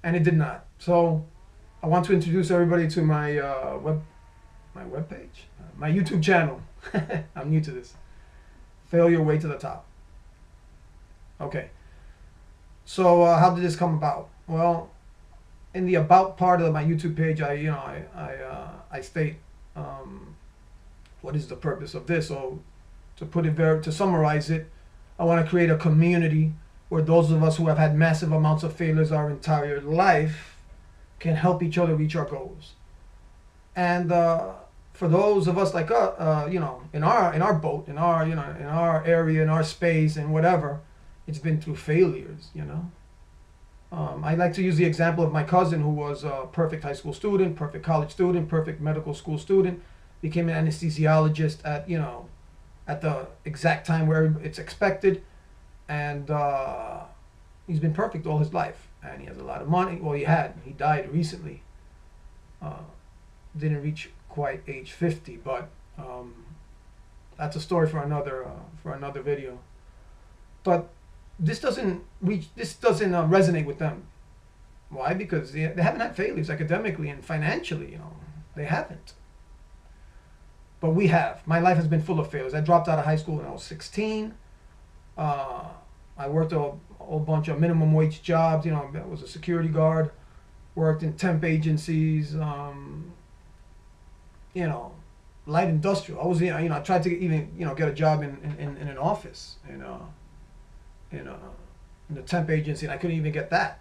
and it did not. So I want to introduce everybody to my webpage, my YouTube channel. I'm new to this. Fail Your Way to the Top. Okay. So how did this come about? Well, in the about part of my YouTube page, I state what is the purpose of this. So to summarize it, I want to create a community where those of us who have had massive amounts of failures our entire life can help each other reach our goals. And for those of us like in our boat, in our area, in our space, and whatever, it's been through failures. I like to use the example of my cousin who was a perfect high school student, perfect college student, perfect medical school student, became an anesthesiologist at the exact time where it's expected, and he's been perfect all his life, and he has a lot of money. Well, he died recently. Didn't reach quite age 50, but that's a story for another video. But this doesn't resonate with them. Why? Because they haven't had failures academically and financially. They haven't. But we have. My life has been full of failures. I dropped out of high school when I was 16. I worked a whole bunch of minimum wage jobs. I was a security guard. Worked in temp agencies. Light industrial. I was, I tried to even, get a job in an office, in the temp agency, and I couldn't even get that.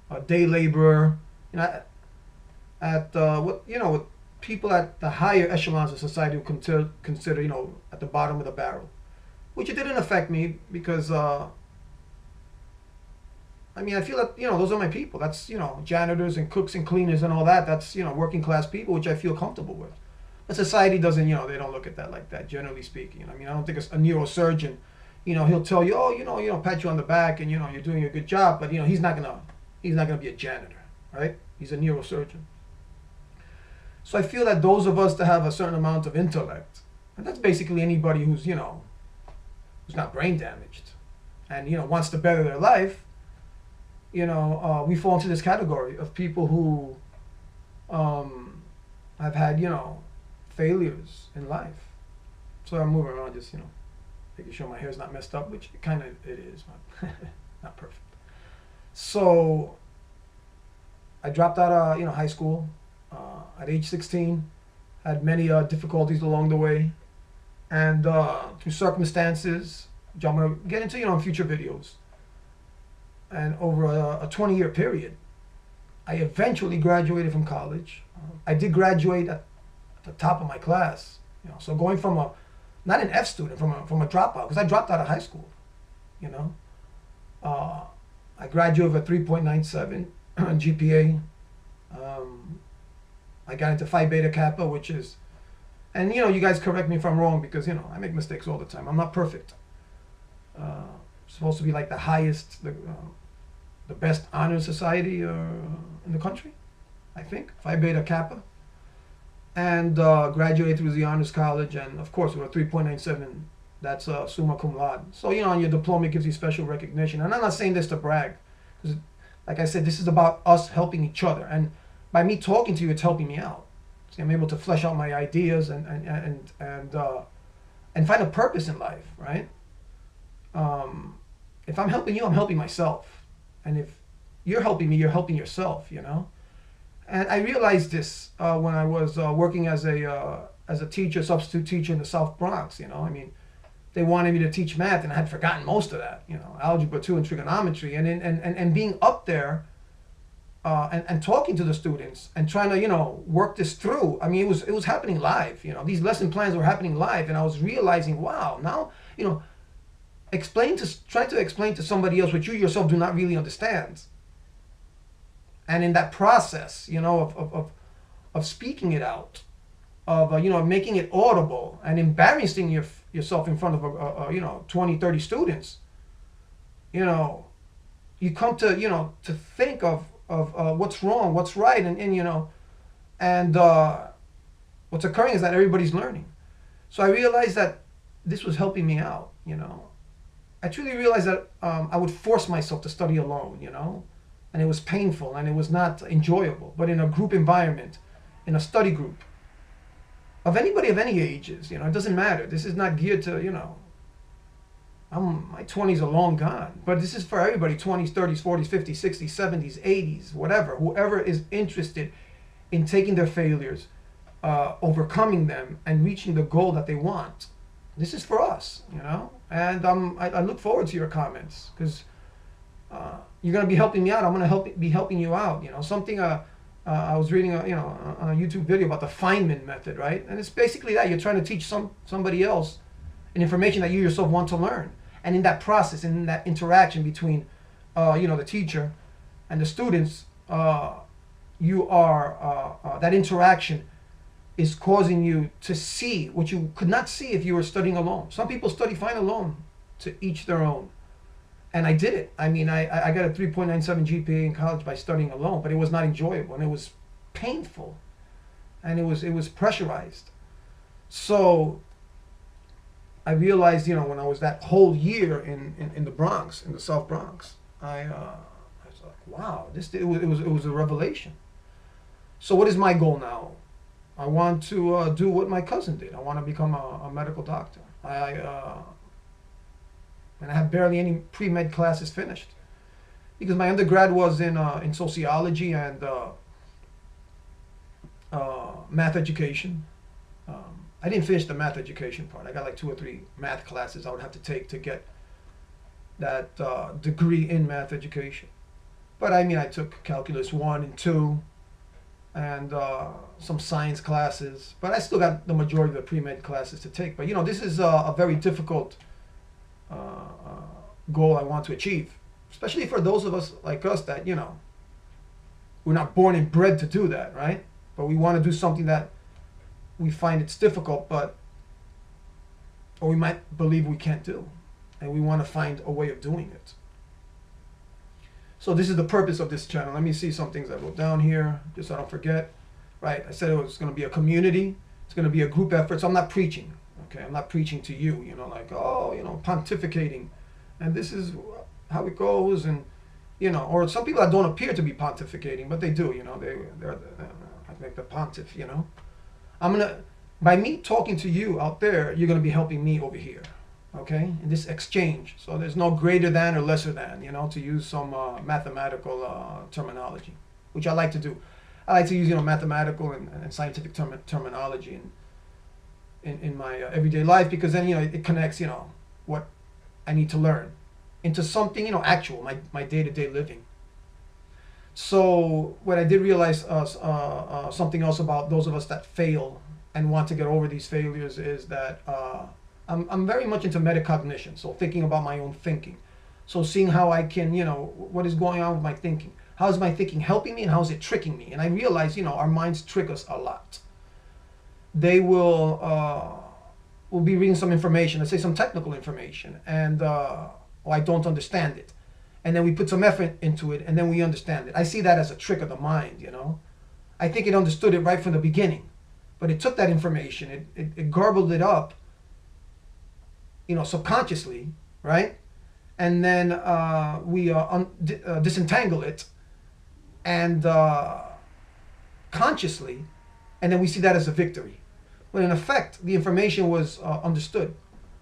A day laborer, at with people at the higher echelons of society who consider, at the bottom of the barrel, which it didn't affect me because, I feel that, those are my people. That's, janitors and cooks and cleaners and all that. That's, working class people, which I feel comfortable with. But society doesn't, they don't look at that like that, generally speaking. I don't think a neurosurgeon, he'll tell you, oh, pat you on the back and, you're doing a good job, but, he's not gonna be a janitor, right? He's a neurosurgeon. So I feel that those of us that have a certain amount of intellect, and that's basically anybody who's not brain damaged and, wants to better their life, we fall into this category of people who have had, failures in life. So I'm moving around just, making sure my hair's not messed up, which it is, but not perfect. So I dropped out of, high school at age 16, had many difficulties along the way, and through circumstances, which I'm going to get into, in future videos, and over a 20-year period, I eventually graduated from college. I did graduate at the top of my class, so going from not an F student, from a dropout, because I dropped out of high school, I graduated with a 3.97 GPA. I got into Phi Beta Kappa, which is, and you guys correct me if I'm wrong, because I make mistakes all the time. I'm not perfect. Supposed to be like the highest, the best honor society in the country, I think, Phi Beta Kappa. And graduated through the honors college, and of course with a 3.97, that's summa cum laude. So on your diploma it gives you special recognition. And I'm not saying this to brag, because like I said, this is about us helping each other, and by me talking to you, it's helping me out. See, I'm able to flesh out my ideas and find a purpose in life, right? If I'm helping you, I'm helping myself, and if you're helping me, you're helping yourself, And I realized this when I was working as a teacher, substitute teacher in the South Bronx. They wanted me to teach math, and I had forgotten most of that. Algebra 2 and trigonometry, and being up there and talking to the students and trying to work this through. It was happening live. These lesson plans were happening live, and I was realizing, wow, now try to explain to somebody else what you yourself do not really understand. And in that process, of speaking it out, of making it audible and embarrassing yourself in front of 20, 30 students, you come to to think of what's wrong, what's right, and what's occurring is that everybody's learning. So I realized that this was helping me out, I truly realized that I would force myself to study alone, and it was painful and it was not enjoyable. But in a group environment, in a study group, of anybody of any ages, it doesn't matter. This is not geared to, my 20s are long gone, but this is for everybody, 20s, 30s, 40s, 50s, 60s, 70s, 80s, whatever, whoever is interested in taking their failures, overcoming them, and reaching the goal that they want. This is for us, and I look forward to your comments, because you're going to be helping me out. I'm going to be helping you out. Something I was reading a YouTube video about the Feynman method, right? And it's basically that you're trying to teach somebody else an information that you yourself want to learn. And in that process, in that interaction between, the teacher and the students, you are that interaction is causing you to see what you could not see if you were studying alone. Some people study fine alone, to each their own. And I did it. I mean, I got a 3.97 GPA in college by studying alone, but it was not enjoyable and it was painful and it was pressurized. So I realized, when I was that whole year in the Bronx, in the South Bronx, I was like, wow, it was a revelation. So what is my goal now? I want to do what my cousin did. I want to become a medical doctor. And I have barely any pre-med classes finished, because my undergrad was in sociology and math education. I didn't finish the math education part. I got like 2 or 3 math classes I would have to take to get that degree in math education. But I took calculus 1 and 2 and some science classes. But I still got the majority of the pre-med classes to take. But this is a very difficult goal I want to achieve, especially for those of us like us that we're not born and bred to do that, right? But we want to do something that we find it's difficult, or we might believe we can't do, and we want to find a way of doing it. So this is the purpose of this channel. Let me see some things I wrote down here, just so I don't forget. Right, I said it was going to be a community. It's going to be a group effort. So I'm not preaching. Okay, I'm not preaching to you. Pontificating, and this is how it goes, and or some people that don't appear to be pontificating, but they do. They're like the pontiff. By me talking to you out there, you're going to be helping me over here. Okay, in this exchange. So there's no greater than or lesser than, to use some mathematical terminology, which I like to do. I like to use, mathematical and scientific terminology in my everyday life, because then, it connects, what I need to learn into something, actual, my day-to-day living. So what I did realize, something else about those of us that fail and want to get over these failures, is that I'm very much into metacognition, so thinking about my own thinking. So seeing how I can, what is going on with my thinking. How is my thinking helping me, and how is it tricking me? And I realize, our minds trick us a lot. They will be reading some information, let's say some technical information, and I don't understand it. And then we put some effort into it, and then we understand it. I see that as a trick of the mind, I think it understood it right from the beginning. But it took that information, it garbled it up, subconsciously, right? And then we disentangle it, and consciously, and then we see that as a victory. When in effect, the information was understood.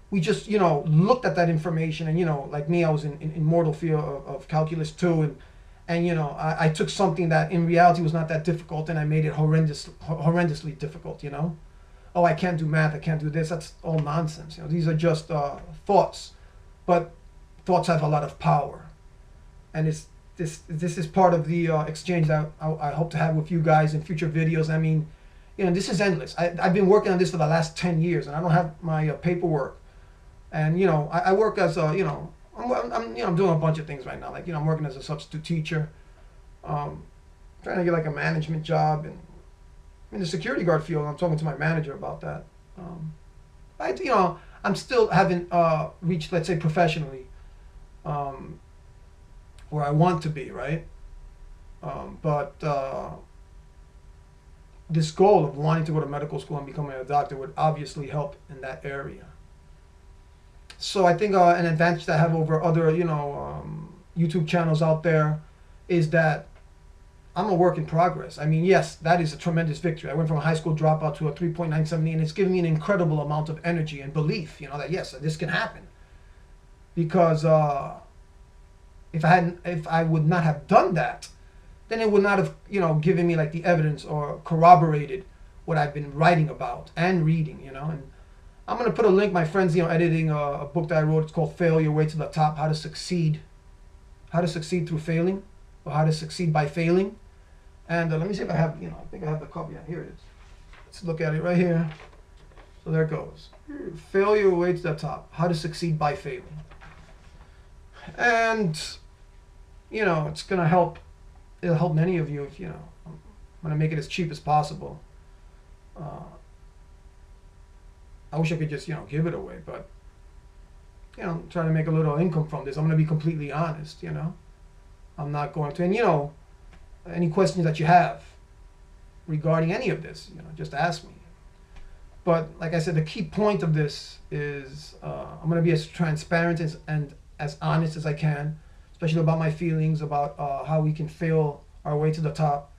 We just, looked at that information, and, like me, I was in mortal fear of calculus 2, and I took something that in reality was not that difficult, and I made it horrendously difficult, Oh, I can't do math, I can't do this. That's all nonsense. These are just thoughts, but thoughts have a lot of power, and this is part of the exchange that I hope to have with you guys in future videos. This is endless. I've been working on this for the last 10 years, and I don't have my paperwork, and I work as a I'm doing a bunch of things right now. Like I'm working as a substitute teacher, trying to get like a management job, and in the security guard field. I'm talking to my manager about that. I'm still haven't reached, let's say, professionally, where I want to be, right? But this goal of wanting to go to medical school and becoming a doctor would obviously help in that area. So I think an advantage that I have over other, YouTube channels out there is that I'm a work in progress. I mean, yes, that is a tremendous victory. I went from a high school dropout to a 3.970, and it's given me an incredible amount of energy and belief, that yes, this can happen. Because if I would not have done that, then it would not have, given me like the evidence or corroborated what I've been writing about and reading, And I'm gonna put a link. My friend's, editing a book that I wrote. It's called "Fail Your Way to the Top: How to Succeed Through Failing, or How to Succeed by Failing." And let me see if I have, I think I have the copy. Yeah, here it is. Let's look at it right here. So there it goes. "Fail Your Way to the Top: How to Succeed by Failing." And it's gonna help. It'll help many of you if I'm gonna make it as cheap as possible. I wish I could just give it away, but trying to make a little income from this. I'm gonna be completely honest. I'm not going to. And any questions that you have regarding any of this, just ask me. But like I said, the key point of this is I'm going to be as transparent and as honest as I can, especially about my feelings, about how we can fail our way to the top.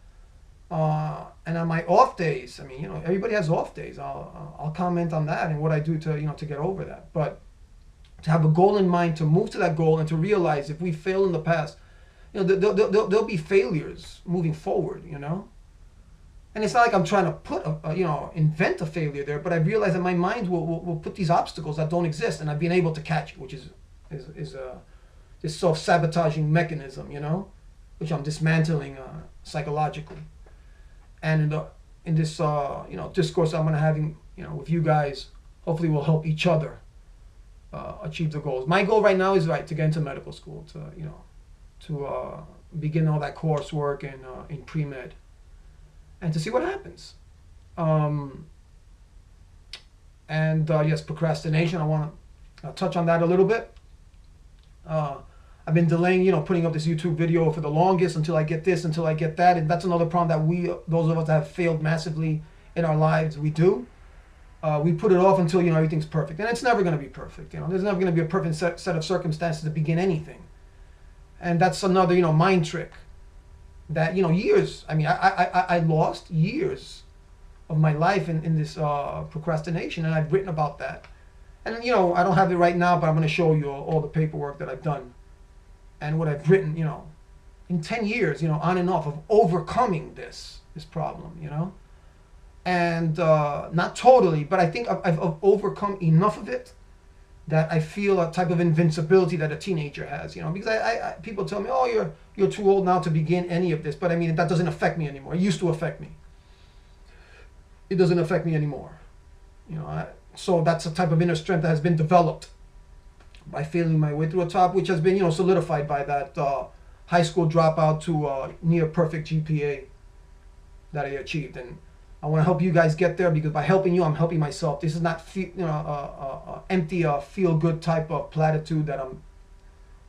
And on my off days, I mean, everybody has off days. I'll comment on that and what I do to get over that. But to have a goal in mind, to move to that goal, and to realize if we fail in the past, there'll be failures moving forward, And it's not like I'm trying to invent a failure there, but I realize that my mind will put these obstacles that don't exist, and I've been able to catch it, which is this self-sabotaging mechanism, which I'm dismantling psychologically. And in this discourse I'm gonna having with you guys, hopefully we'll help each other achieve the goals. My goal right now is to get into medical school, to begin all that coursework in pre-med, and to see what happens. Yes, procrastination. I want to touch on that a little bit. I've been delaying, putting up this YouTube video for the longest until I get this, until I get that, and that's another problem that those of us that have failed massively in our lives, we do. We put it off until everything's perfect, and it's never going to be perfect. There's never going to be a perfect set of circumstances to begin anything, and that's another mind trick. That years. I mean, I lost years of my life in this procrastination, and I've written about that. And I don't have it right now, but I'm going to show you all the paperwork that I've done and what I've written. In 10 years, on and off of overcoming this problem. And not totally, but I think I've overcome enough of it that I feel a type of invincibility that a teenager has, because I people tell me, oh, you're too old now to begin any of this, but I mean, that doesn't affect me anymore. It used to affect me. It doesn't affect me anymore. So that's a type of inner strength that has been developed by failing my way through a top, which has been, solidified by that high school dropout to near perfect GPA that I achieved. And I want to help you guys get there, because by helping you, I'm helping myself. This is not empty feel-good type of platitude that I'm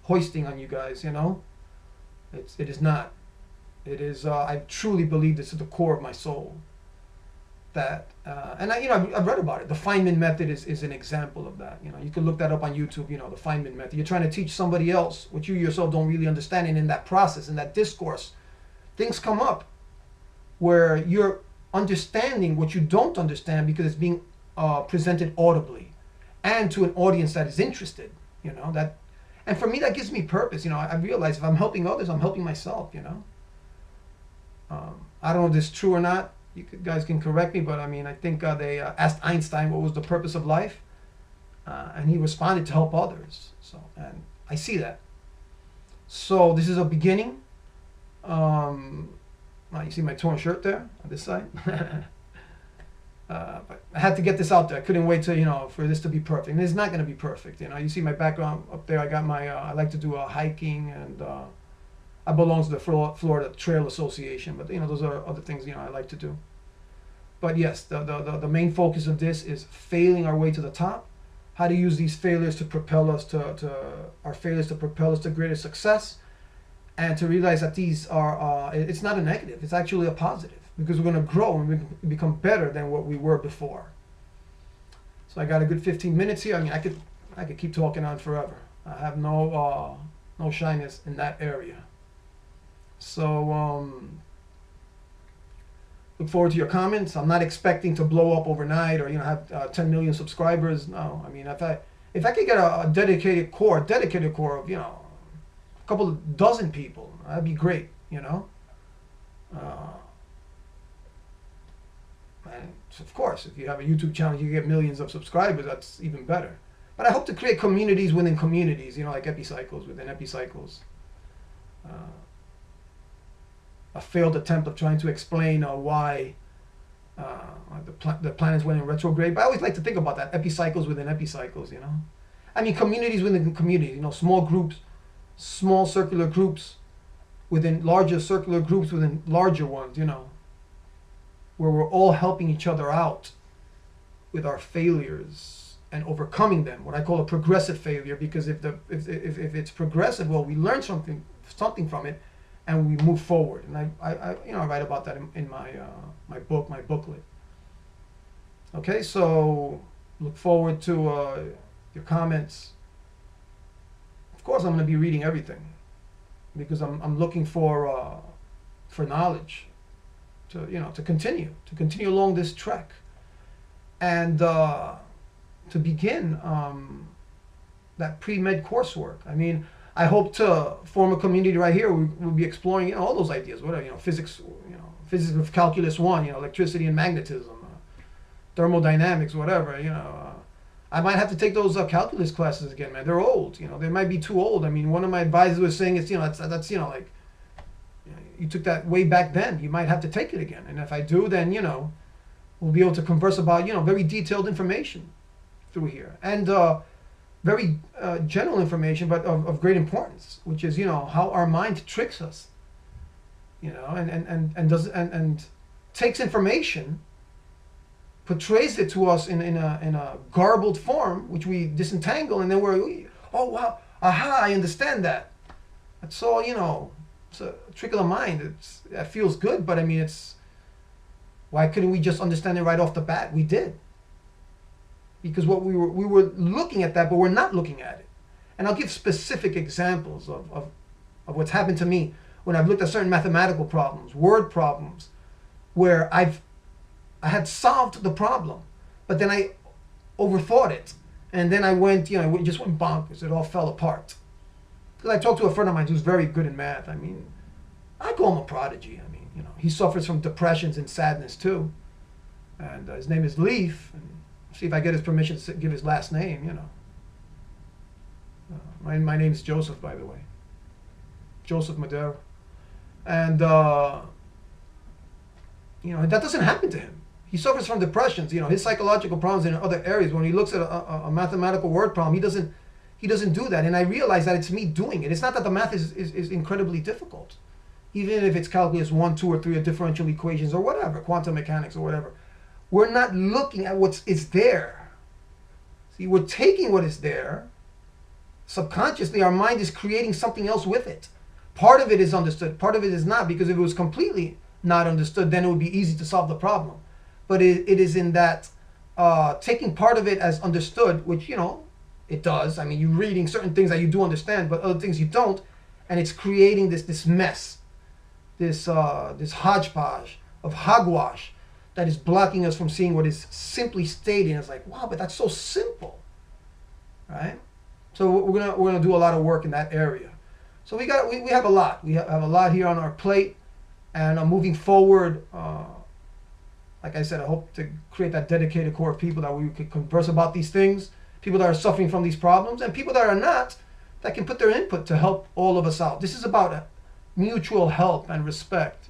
hoisting on you guys. It is not. It is. I truly believe this to the core of my soul. That and I've read about it. The Feynman method is an example of that. You can look that up on YouTube. The Feynman method. You're trying to teach somebody else what you yourself don't really understand, and in that process, in that discourse, things come up where you're understanding what you don't understand because it's being presented audibly and to an audience that is interested. That, and for me, that gives me purpose. I realize if I'm helping others, I'm helping myself. I don't know if this is true or not. You guys can correct me, but I mean, I think they asked Einstein what was the purpose of life, and he responded to help others. So, and I see that. So this is a beginning. You see my torn shirt there on this side. But I had to get this out there. I couldn't wait to for this to be perfect. And it's not going to be perfect. You see my background up there. I got my I like to do hiking, and I belong to the Florida Trail Association. But those are other things I like to do. But yes, the main focus of this is failing our way to the top. How to use these failures to propel us to greater success. And to realize that these are, it's not a negative, it's actually a positive, because we're going to grow and we become better than what we were before. So I got a good 15 minutes here. I mean, I could keep talking on forever. I have no shyness in that area. So look forward to your comments. I'm not expecting to blow up overnight or have 10 million subscribers. No, I mean if I could get a dedicated core of a couple of dozen people, that'd be great. And of course, if you have a YouTube channel, you get millions of subscribers. That's even better. But I hope to create communities within communities. Like Epicycles within Epicycles. A failed attempt of trying to explain why the planets went in retrograde. But I always like to think about that. Epicycles within Epicycles. I mean, communities within communities. Small groups, small circular groups within larger circular groups within larger ones. Where we're all helping each other out with our failures and overcoming them. What I call a progressive failure, because if it's progressive, well, we learn something from it, and we move forward. And I write about that in my booklet. Okay, so look forward to your comments. Of course, I'm going to be reading everything because I'm looking for knowledge. To continue along this trek, and to begin that pre-med coursework. I mean, I hope to form a community right here. We'll be exploring all those ideas. Whatever physics, physics of calculus 1, electricity and magnetism, thermodynamics, whatever. I might have to take those calculus classes again, man. They're old. They might be too old. I mean, one of my advisors was saying it's that's like. You took that way back then. You might have to take it again. And if I do, then, we'll be able to converse about, very detailed information through here. And very general information, but of great importance, which is, how our mind tricks us, and takes information, portrays it to us in a garbled form, which we disentangle, and then oh, wow, aha, I understand that. That's all, it's a trick of the mind. It feels good, but I mean, why couldn't we just understand it right off the bat? We did, because we were looking at that, but we're not looking at it. And I'll give specific examples of what's happened to me when I've looked at certain mathematical problems, word problems, where I had solved the problem, but then I overthought it, and then I went, it just went bonkers. It all fell apart. I talked to a friend of mine who's very good in math. I mean, I call him a prodigy. I mean, he suffers from depressions and sadness too. And his name is Leaf. And see if I get his permission to give his last name, my name is Joseph, by the way. Joseph Madera. And, that doesn't happen to him. He suffers from depressions. His psychological problems in other areas. When he looks at a mathematical word problem, he doesn't do that. And I realize that it's me doing it. It's not that the math is incredibly difficult. Even if it's calculus 1, 2, or 3, or differential equations, or whatever, quantum mechanics, or whatever. We're not looking at what is there. See, we're taking what is there. Subconsciously, our mind is creating something else with it. Part of it is understood. Part of it is not, because if it was completely not understood, then it would be easy to solve the problem. But it is in that taking part of it as understood, which, it does. I mean, you're reading certain things that you do understand, but other things you don't, and it's creating this mess, this hodgepodge of hogwash that is blocking us from seeing what is simply stated. And it's like, wow, but that's so simple, right? So we're gonna do a lot of work in that area. So we have a lot. We have a lot here on our plate, and moving forward. Like I said, I hope to create that dedicated core of people that we could converse about these things. People that are suffering from these problems, and people that are not, that can put their input to help all of us out. This is about mutual help and respect,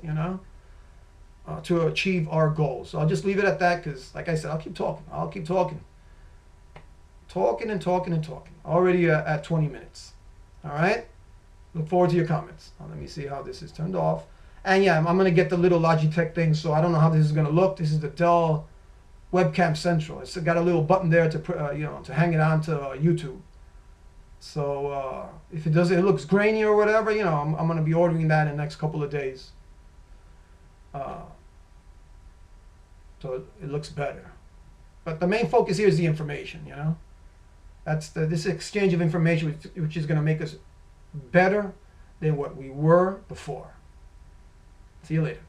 to achieve our goals. So I'll just leave it at that, because, like I said, I'll keep talking. Talking and talking and talking. Already at 20 minutes. All right? Look forward to your comments. Now, let me see how this is turned off. And yeah, I'm going to get the little Logitech thing, so I don't know how this is going to look. This is the Dell Webcam Central. It's got a little button there to to hang it on to YouTube. So if it looks grainy or whatever, I'm going to be ordering that in the next couple of days. So it looks better. But the main focus here is the information, That's this exchange of information, which is going to make us better than what we were before. See you later.